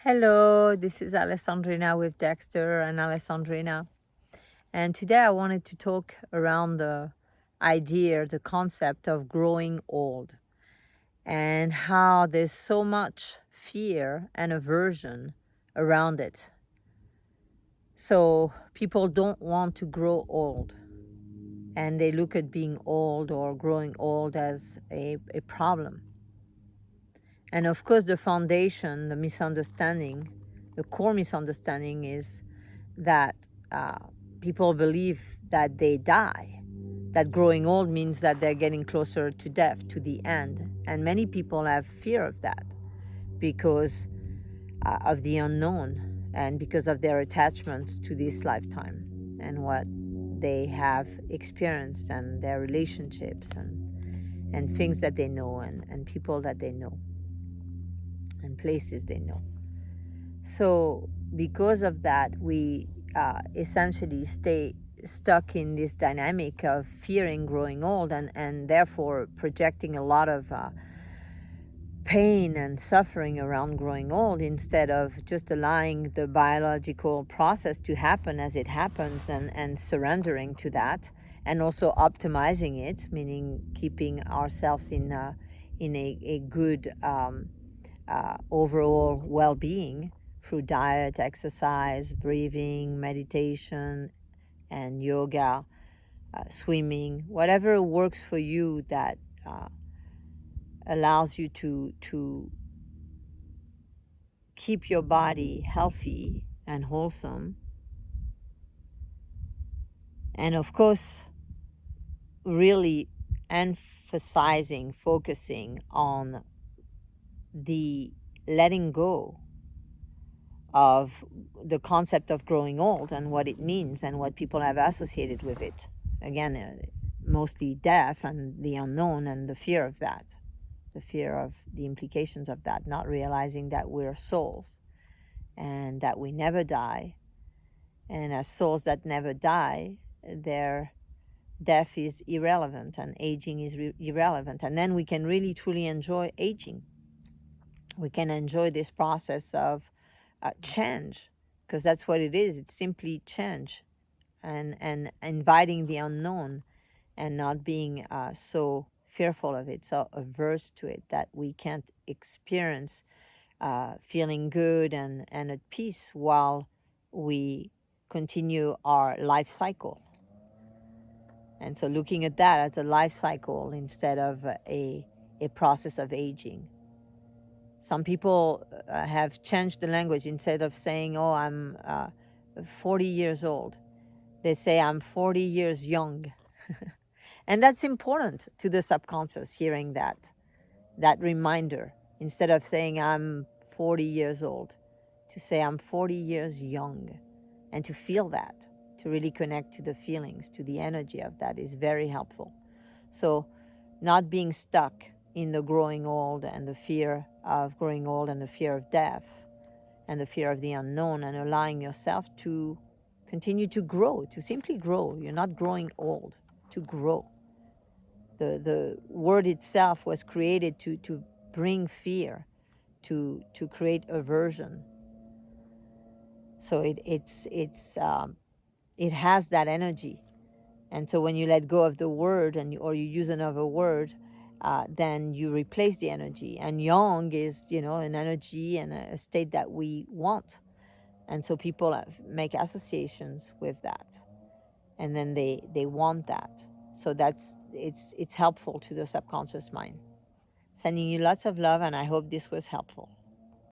Hello, this is Alessandrina with Dexter and Alessandrina. And today I wanted to talk around the idea, the concept of growing old, and how there's so much fear and aversion around it. So people don't want to grow old, and they look at being old or growing old as a problem. And of course, the foundation, the misunderstanding, the core misunderstanding is that uh, people believe that they die, that growing old means that they're getting closer to death, to the end. And many people have fear of that because of the unknown and because of their attachments to this lifetime and what they have experienced and their relationships and things that they know and people that they know and places they know. So, because of that, we essentially stay stuck in this dynamic of fearing growing old and therefore projecting a lot of pain and suffering around growing old instead of just allowing the biological process to happen as it happens and surrendering to that and also optimizing it, meaning keeping ourselves in a good overall well-being through diet, exercise, breathing, meditation, and yoga, swimming, whatever works for you that allows you to keep your body healthy and wholesome. And of course, really emphasizing, focusing on the letting go of the concept of growing old and what it means and what people have associated with it. Again, mostly death and the unknown and the fear of that, the fear of the implications of that, not realizing that we're souls and that we never die. And as souls that never die, their death is irrelevant and aging is irrelevant. And then we can really truly enjoy aging. We can enjoy this process of change, because that's what it is. It's simply change and inviting the unknown and not being so fearful of it, so averse to it that we can't experience feeling good and at peace while we continue our life cycle. And so looking at that as a life cycle instead of a process of aging. Some people have changed the language. Instead of saying, oh, I'm 40 years old, they say, I'm 40 years young. And that's important to the subconscious, hearing that reminder. Instead of saying, I'm 40 years old, to say, I'm 40 years young. And to feel that, to really connect to the feelings, to the energy of that is very helpful. So not being stuck in the growing old and the fear of growing old and the fear of death and the fear of the unknown, and allowing yourself to continue to grow, to simply grow. You're not growing old, to grow. The word itself was created to bring fear, to create aversion. So it has that energy. And so when you let go of the word or you use another word, then you replace the energy. And yang is, an energy and a state that we want. And so people make associations with that. And then they want that. So it's helpful to the subconscious mind. Sending you lots of love, and I hope this was helpful.